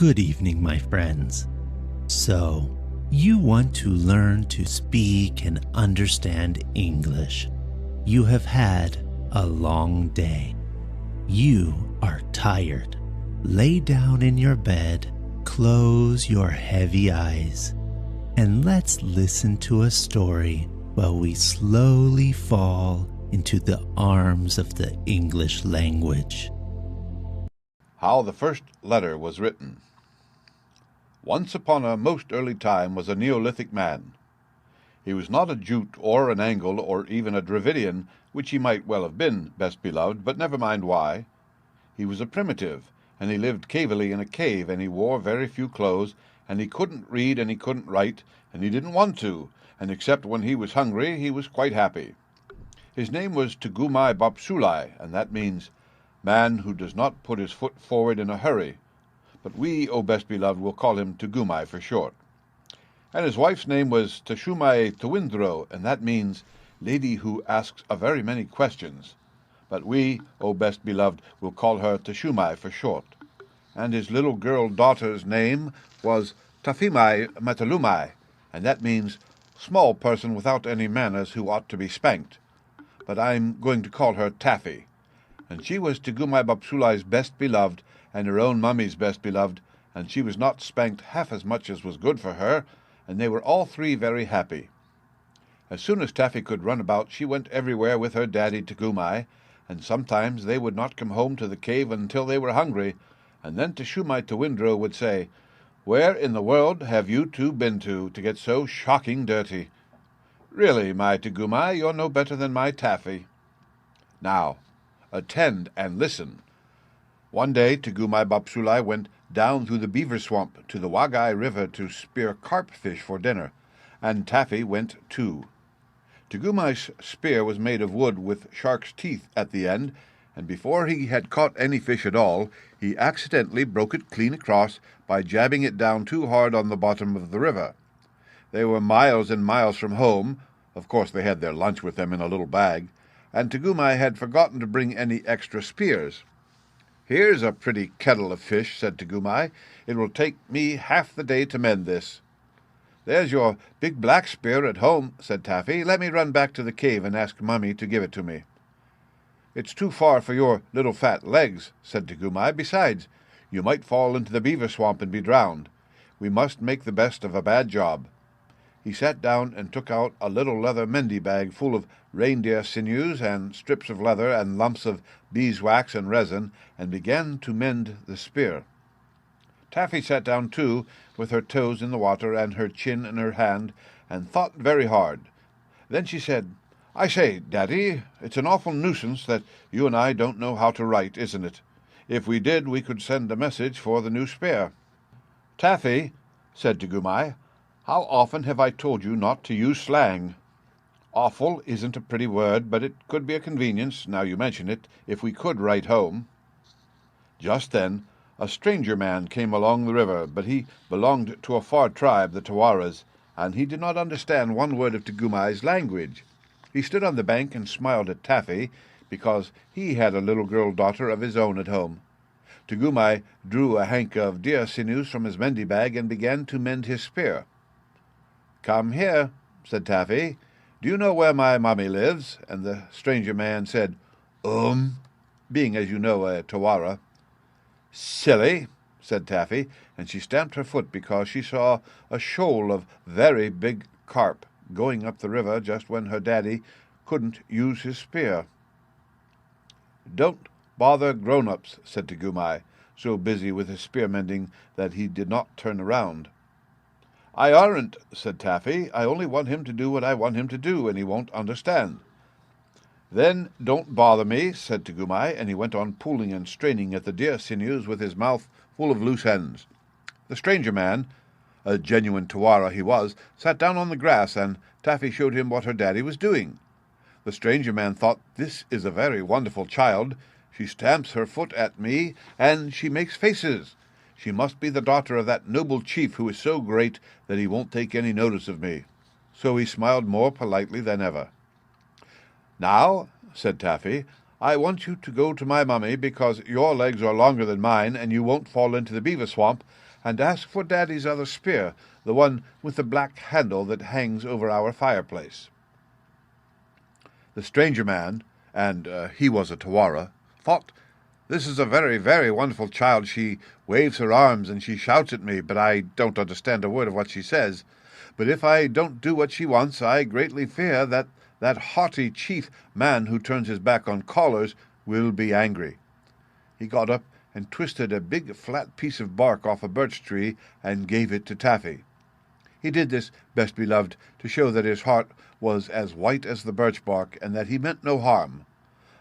Good evening, my friends. So, you want to learn to speak and understand English. You have had a long day. You are tired. Lay down in your bed, close your heavy eyes, and let's listen to a story while we slowly fall into the arms of the English language. How the First Letter Was Written. Once upon a most early time was a Neolithic man. He was not a Jute or an Angle or even a Dravidian, which he might well have been, best beloved, but never mind why. He was a primitive, and he lived cavily in a cave, and he wore very few clothes, and he couldn't read and he couldn't write, and he didn't want to, and except when he was hungry he was quite happy. His name was Tugumai Bapsulai, and that means man who does not put his foot forward in a hurry, but we, O best beloved, will call him Tugumai for short. And his wife's name was Tashumai Tawindro, and that means lady who asks a very many questions, but we, O best beloved, will call her Tashumai for short. And his little girl daughter's name was Tafimai Metalumai, and that means small person without any manners who ought to be spanked, but I'm going to call her Taffy. And she was Tugumai Bapsulai's best beloved, and her own mummy's best beloved, and she was not spanked half as much as was good for her, and they were all three very happy. As soon as Taffy could run about, she went everywhere with her daddy Tugumai, and sometimes they would not come home to the cave until they were hungry, and then Tashumai Tawindro would say, "Where in the world have you two been to get so shocking dirty? Really, my Tugumai, you're no better than my Taffy." Now, attend and listen. One day Tugumai Bapsulai went down through the beaver swamp to the Wagai River to spear carp fish for dinner, and Taffy went too. Tugumai's spear was made of wood with shark's teeth at the end, and before he had caught any fish at all, he accidentally broke it clean across by jabbing it down too hard on the bottom of the river. They were miles and miles from home. Of course they had their lunch with them in a little bag, and Tugumai had forgotten to bring any extra spears. "Here's a pretty kettle of fish," said Tugumai. "It will take me half the day to mend this." "There's your big black spear at home," said Taffy. "Let me run back to the cave and ask Mummy to give it to me." "It's too far for your little fat legs," said Tugumai. "Besides, you might fall into the beaver swamp and be drowned. We must make the best of a bad job." He sat down and took out a little leather mendy bag full of reindeer sinews and strips of leather and lumps of beeswax and resin, and began to mend the spear. Taffy sat down too, with her toes in the water and her chin in her hand, and thought very hard. Then she said, "I say, Daddy, it's an awful nuisance that you and I don't know how to write, isn't it? If we did, we could send a message for the new spear." "Taffy," said Tugumai, "how often have I told you not to use slang? Awful isn't a pretty word, but it could be a convenience, now you mention it, if we could write home." Just then a stranger man came along the river, but he belonged to a far tribe, the Tawaras, and he did not understand one word of Tugumai's language. He stood on the bank and smiled at Taffy, because he had a little girl daughter of his own at home. Tugumai drew a hank of deer sinews from his mendy bag and began to mend his spear. "Come here," said Taffy. "Do you know where my mummy lives?" And the stranger man said, being, as you know, a Tawara. "Silly," said Taffy, and she stamped her foot because she saw a shoal of very big carp going up the river just when her daddy couldn't use his spear. "Don't bother grown-ups," said Tugumai, so busy with his spear mending that he did not turn around. "I aren't," said Taffy. "I only want him to do what I want him to do, and he won't understand." "Then don't bother me," said Tugumai, and he went on pulling and straining at the deer sinews with his mouth full of loose ends. The stranger man, a genuine Tawara he was, sat down on the grass, and Taffy showed him what her daddy was doing. The stranger man thought, "This is a very wonderful child. She stamps her foot at me, and she makes faces. She must be the daughter of that noble chief who is so great that he won't take any notice of me." So he smiled more politely than ever. "Now," said Taffy, I want you to go to my mummy because your legs are longer than mine and you won't fall into the beaver swamp, and ask for Daddy's other spear, the one with the black handle that hangs over our fireplace." The stranger man, and he was a Tawara, thought, "This is a very, very wonderful child. She waves her arms and she shouts at me, but I don't understand a word of what she says. But if I don't do what she wants, I greatly fear that that haughty chief man who turns his back on callers will be angry." He got up and twisted a big flat piece of bark off a birch tree and gave it to Taffy. He did this, best beloved, to show that his heart was as white as the birch bark and that he meant no harm.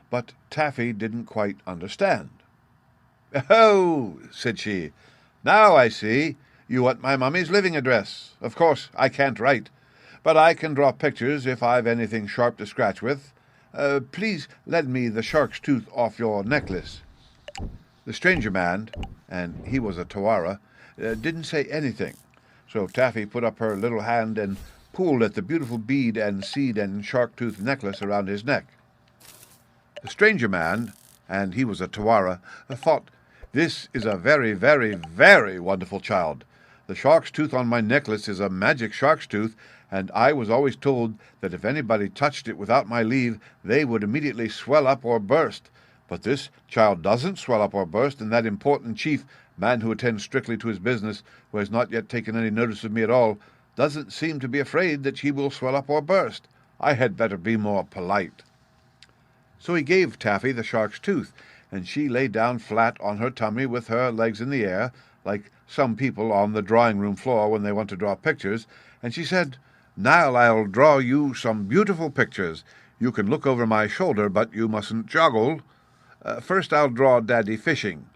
But Taffy didn't quite understand. "Oh," said she, "now I see. You want my mummy's living address. Of course, I can't write, but I can draw pictures if I've anything sharp to scratch with. Please lend me the shark's tooth off your necklace." The stranger man, and he was a Tawara, didn't say anything, so Taffy put up her little hand and pulled at the beautiful bead and seed and shark-tooth necklace around his neck. The stranger man, and he was a Tawara, thought, "This is a very, very, very wonderful child. The shark's tooth on my necklace is a magic shark's tooth, and I was always told that if anybody touched it without my leave, they would immediately swell up or burst. But this child doesn't swell up or burst, and that important chief, man who attends strictly to his business, who has not yet taken any notice of me at all, doesn't seem to be afraid that she will swell up or burst. I had better be more polite." So he gave Taffy the shark's tooth, and she lay down flat on her tummy with her legs in the air, like some people on the drawing-room floor when they want to draw pictures, and she said, "Now I'll draw you some beautiful pictures. You can look over my shoulder, but you mustn't joggle. First I'll draw Daddy fishing.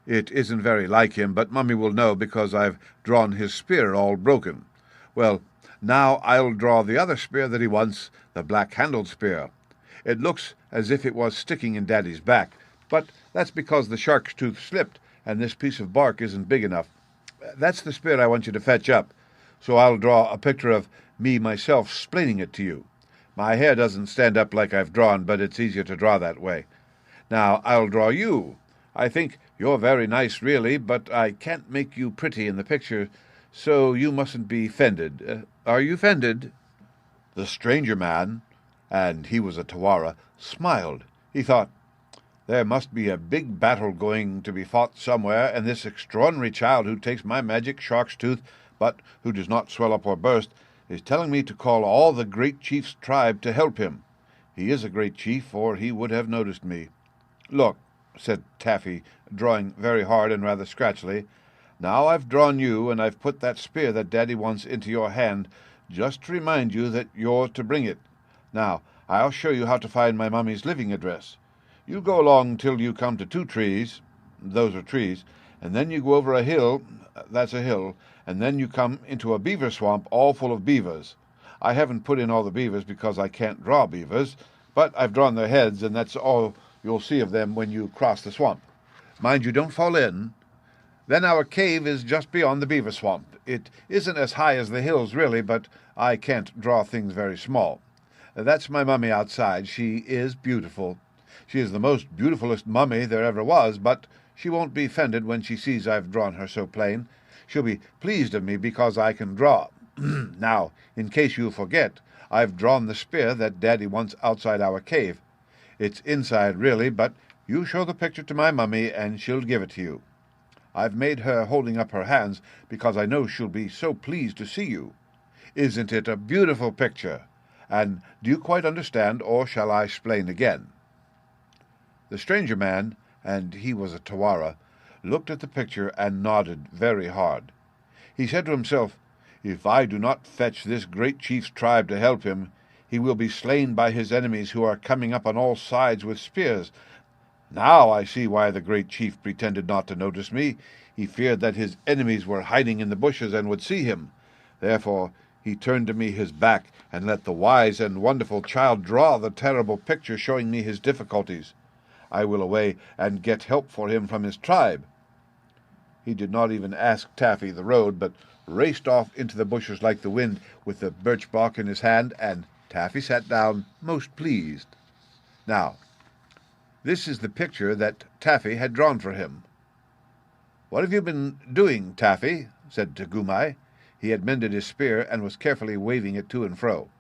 It isn't very like him, but Mummy will know because I've drawn his spear all broken. Well, now I'll draw the other spear that he wants, the black-handled spear. It looks as if it was sticking in Daddy's back, but that's because the shark's tooth slipped, and this piece of bark isn't big enough. That's the spear I want you to fetch up, so I'll draw a picture of me myself splaining it to you. My hair doesn't stand up like I've drawn, but it's easier to draw that way. Now I'll draw you. I think you're very nice, really, but I can't make you pretty in the picture, so you mustn't be offended. Are you offended?" The stranger man, and he was a Tawara, smiled. He thought, "There must be a big battle going to be fought somewhere, and this extraordinary child who takes my magic shark's tooth, but who does not swell up or burst, is telling me to call all the great chief's tribe to help him. He is a great chief, or he would have noticed me. Look," said Taffy, drawing very hard and rather scratchily, "now I've drawn you, and I've put that spear that Daddy wants into your hand, just to remind you that you're to bring it. Now, I'll show you how to find my mummy's living address. You go along till you come to 2 trees, those are trees, and then you go over a hill, that's a hill, and then you come into a beaver swamp all full of beavers. I haven't put in all the beavers because I can't draw beavers, but I've drawn their heads, and that's all you'll see of them when you cross the swamp. Mind you don't fall in. Then our cave is just beyond the beaver swamp. It isn't as high as the hills, really, but I can't draw things very small. That's my mummy outside. She is beautiful. She is the most beautifulest mummy there ever was, but she won't be offended when she sees I've drawn her so plain. She'll be pleased of me because I can draw. Now, in case you forget, I've drawn the spear that Daddy wants outside our cave. It's inside, really, but you show the picture to my mummy, and she'll give it to you. I've made her holding up her hands because I know she'll be so pleased to see you. Isn't it a beautiful picture? And do you quite understand, or shall I explain again?" The stranger man, and he was a Tawara, looked at the picture and nodded very hard. He said to himself, "If I do not fetch this great chief's tribe to help him, he will be slain by his enemies who are coming up on all sides with spears. Now I see why the great chief pretended not to notice me. He feared that his enemies were hiding in the bushes and would see him. Therefore he turned to me his back and let the wise and wonderful child draw the terrible picture showing me his difficulties. I will away and get help for him from his tribe." He did not even ask Taffy the road, but raced off into the bushes like the wind with the birch bark in his hand, and Taffy sat down most pleased. Now, This is the picture that Taffy had drawn for him. "What have you been doing, Taffy?" said Tugumai. He had mended his spear and was carefully waving it to and fro.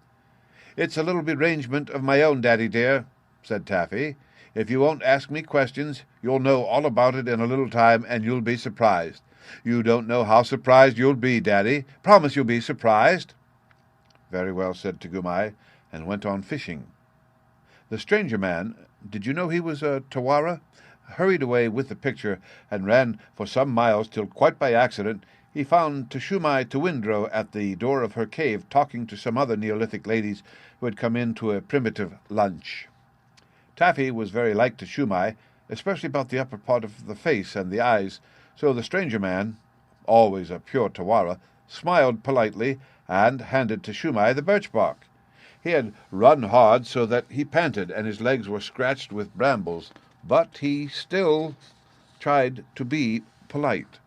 "It's a little arrangement of my own, Daddy dear," said Taffy. "If you won't ask me questions, you'll know all about it in a little time, and you'll be surprised. You don't know how surprised you'll be, Daddy. Promise you'll be surprised." "Very well," said Tugumai, and went on fishing. The stranger man, did you know he was a Tawara? Hurried away with the picture, and ran for some miles till, quite by accident, he found Teshumai Tewindro at the door of her cave talking to some other Neolithic ladies who had come in to a primitive lunch. Taffy was very like Teshumai, especially about the upper part of the face and the eyes, so the stranger man, always a pure Tawara, smiled politely and handed Teshumai the birch bark. He had run hard so that he panted and his legs were scratched with brambles, but he still tried to be polite.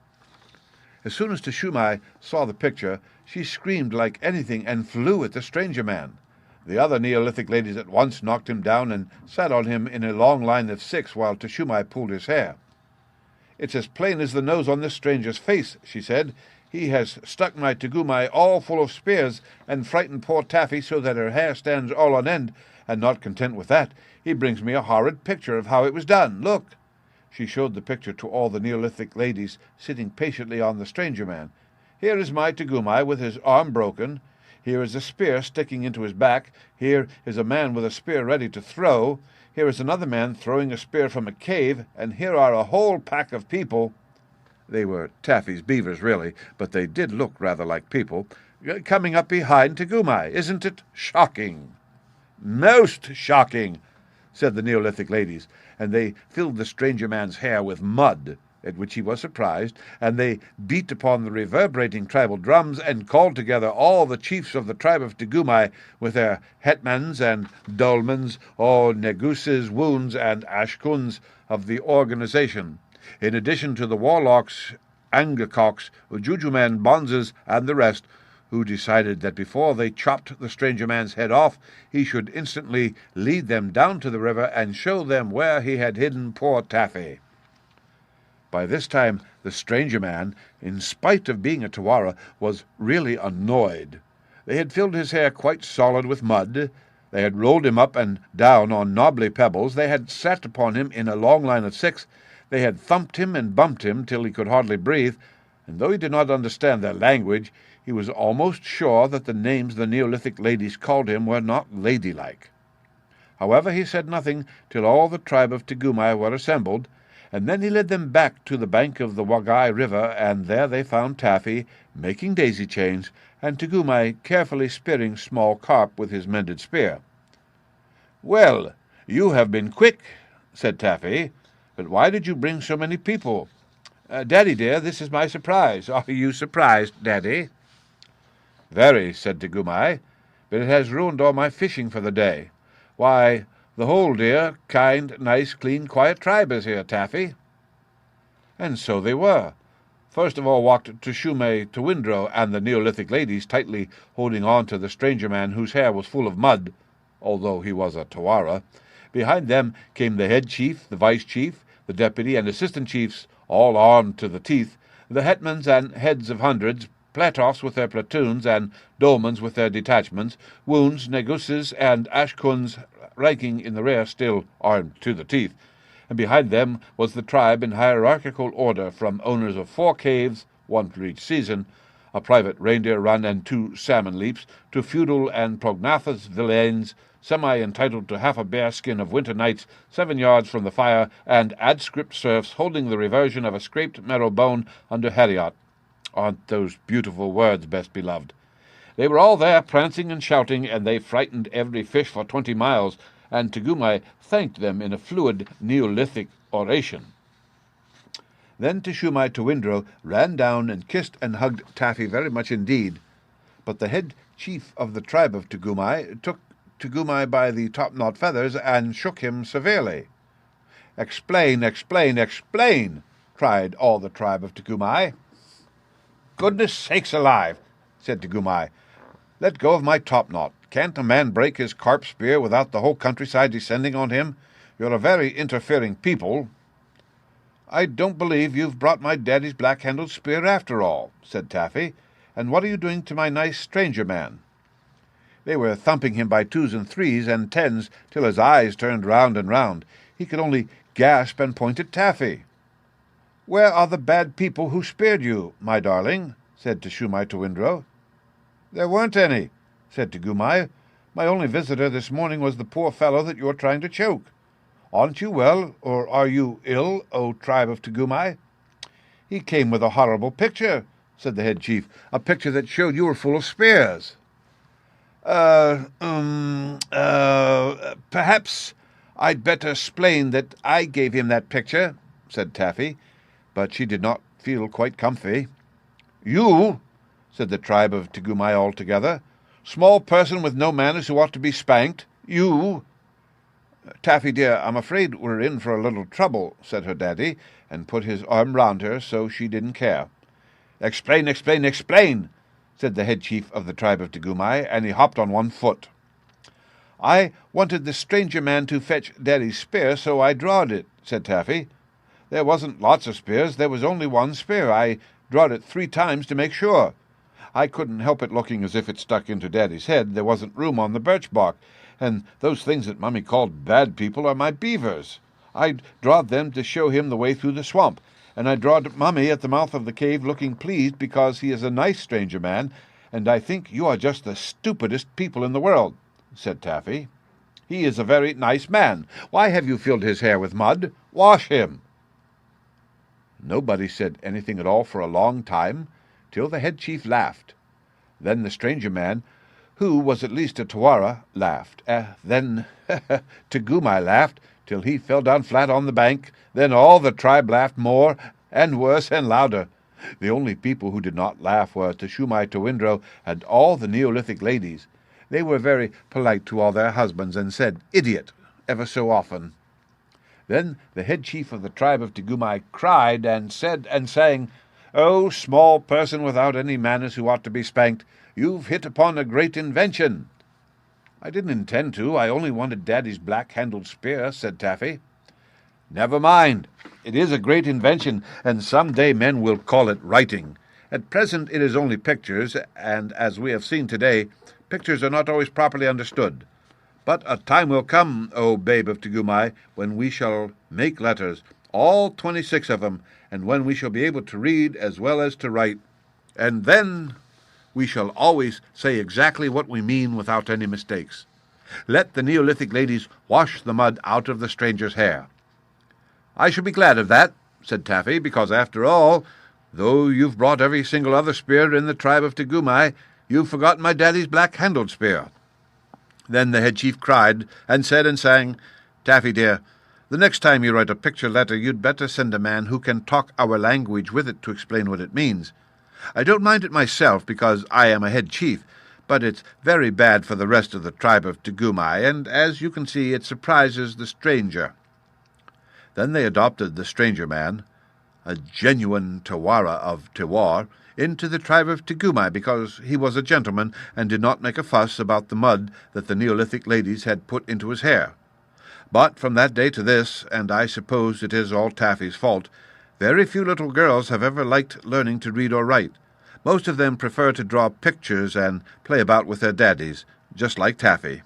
As soon as Teshumai saw the picture, she screamed like anything and flew at the stranger man. The other Neolithic ladies at once knocked him down and sat on him in a long line of 6 while Teshumai pulled his hair. "It's as plain as the nose on this stranger's face," she said. "He has stuck my Tugumai all full of spears and frightened poor Taffy so that her hair stands all on end, and not content with that, he brings me a horrid picture of how it was done. Look!" She showed the picture to all the Neolithic ladies sitting patiently on the stranger man. "Here is my Tugumai with his arm broken. Here is a spear sticking into his back. Here is a man with a spear ready to throw. Here is another man throwing a spear from a cave, and here are a whole pack of people." They were Taffy's beavers, really, but they did look rather like people, "coming up behind Tugumai. Isn't it shocking?" "Most shocking," said the Neolithic ladies, and they filled the stranger man's hair with mud, at which he was surprised, and they beat upon the reverberating tribal drums and called together all the chiefs of the tribe of Tugumai with their hetmans and dolmens, or neguses, wounds, and ashkuns of the organization, in addition to the warlocks, angacoks, jujumen, bonzes, and the rest, who decided that before they chopped the stranger man's head off, he should instantly lead them down to the river and show them where he had hidden poor Taffy. By this time the stranger man, in spite of being a Tawara, was really annoyed. They had filled his hair quite solid with mud. They had rolled him up and down on knobbly pebbles. They had sat upon him in a long line of 6. They had thumped him and bumped him till he could hardly breathe, and though he did not understand their language, he was almost sure that the names the Neolithic ladies called him were not ladylike. However, he said nothing till all the tribe of Tugumai were assembled, and then he led them back to the bank of the Wagai River, and there they found Taffy making daisy chains, and Tugumai carefully spearing small carp with his mended spear. "Well, you have been quick," said Taffy, "but why did you bring so many people?" "Daddy dear, this is my surprise. Are you surprised, Daddy?" "Very," said Tugumai, "but it has ruined all my fishing for the day. Why, the whole dear, kind, nice, clean, quiet tribe is here, Taffy." And so they were. First of all walked Teshumai Tewindro and the Neolithic ladies, tightly holding on to the stranger man whose hair was full of mud, although he was a Tawara. Behind them came the head chief, the vice chief, the deputy, and assistant chiefs, all armed to the teeth, the hetmans and heads of hundreds, platoffs with their platoons, and dolmens with their detachments, wounds, neguses, and ashkuns ranking in the rear, still armed to the teeth. And behind them was the tribe in hierarchical order, from owners of 4 caves, 1 for each season, a private reindeer run and 2 salmon leaps, to feudal and prognathous villains, semi-entitled to half a bear skin of winter nights 7 yards from the fire, and adscript serfs holding the reversion of a scraped marrow bone under Harriot. Aren't those beautiful words, best beloved? They were all there, prancing and shouting, and they frightened every fish for 20 miles, and Tugumai thanked them in a fluid Neolithic oration. Then Teshumai Tewindro ran down and kissed and hugged Taffy very much indeed, but the head chief of the tribe of Tugumai took Tugumai by the top-knot feathers and shook him severely. "Explain, explain, explain!" cried all the tribe of Tugumai. "Goodness sakes alive," said Tugumai. "Let go of my top-knot. Can't a man break his carp spear without the whole countryside descending on him? You're a very interfering people." "I don't believe you've brought my daddy's black-handled spear after all," said Taffy. "And what are you doing to my nice stranger man?" They were thumping him by 2s and 3s and 10s till his eyes turned round and round. He could only gasp and point at Taffy. "Where are the bad people who speared you, my darling?" said Teshumai to Windrow. "There weren't any," said Tugumai. "My only visitor this morning was the poor fellow that you're trying to choke. Aren't you well, or are you ill, O tribe of Tugumai?" "He came with a horrible picture," said the head chief, "a picture that showed you were full of spears." Perhaps I'd better explain that I gave him that picture," said Taffy, but she did not feel quite comfy. "You," said the tribe of Tugumai all together, "small person with no manners who ought to be spanked, you—" "Taffy, dear, I'm afraid we're in for a little trouble," said her daddy, and put his arm round her so she didn't care. "Explain, explain, explain," said the head chief of the tribe of Tugumai, and he hopped on one foot. "I wanted the stranger man to fetch Daddy's spear, so I drawed it," said Taffy. "There wasn't lots of spears, there was only one spear. I drawed it 3 times to make sure. I couldn't help it looking as if it stuck into Daddy's head. There wasn't room on the birch bark, and those things that Mummy called bad people are my beavers. I drawed them to show him the way through the swamp, and I drawed Mummy at the mouth of the cave looking pleased because he is a nice stranger man, and I think you are just the stupidest people in the world," said Taffy. "He is a very nice man. Why have you filled his hair with mud? Wash him." Nobody said anything at all for a long time, till the head chief laughed. Then the stranger man, who was at least a Tawara, laughed. Then Tugumai laughed, till he fell down flat on the bank. Then all the tribe laughed more, and worse, and louder. The only people who did not laugh were Teshumai Towindrow and all the Neolithic ladies. They were very polite to all their husbands, and said "idiot" ever so often. Then the head chief of the tribe of Tugumai cried and said and sang, "Oh, small person without any manners who ought to be spanked, you've hit upon a great invention." "I didn't intend to. I only wanted Daddy's black-handled spear," said Taffy. "Never mind. It is a great invention, and some day men will call it writing. At present it is only pictures, and as we have seen today, pictures are not always properly understood. But a time will come, O babe of Tugumai, when we shall make letters, all 26 of them, and when we shall be able to read as well as to write, and then we shall always say exactly what we mean without any mistakes. Let the Neolithic ladies wash the mud out of the stranger's hair." "I shall be glad of that," said Taffy, "because after all, though you've brought every single other spear in the tribe of Tugumai, you've forgotten my daddy's black-handled spear." Then the head chief cried and said and sang, "Taffy, dear, the next time you write a picture letter you'd better send a man who can talk our language with it to explain what it means. I don't mind it myself because I am a head chief, but it's very bad for the rest of the tribe of Tugumai, and as you can see it surprises the stranger." Then they adopted the stranger man, a genuine Tawara of Tewar, into the tribe of Tugumai because he was a gentleman and did not make a fuss about the mud that the Neolithic ladies had put into his hair. But from that day to this, and I suppose it is all Taffy's fault, very few little girls have ever liked learning to read or write. Most of them prefer to draw pictures and play about with their daddies, just like Taffy.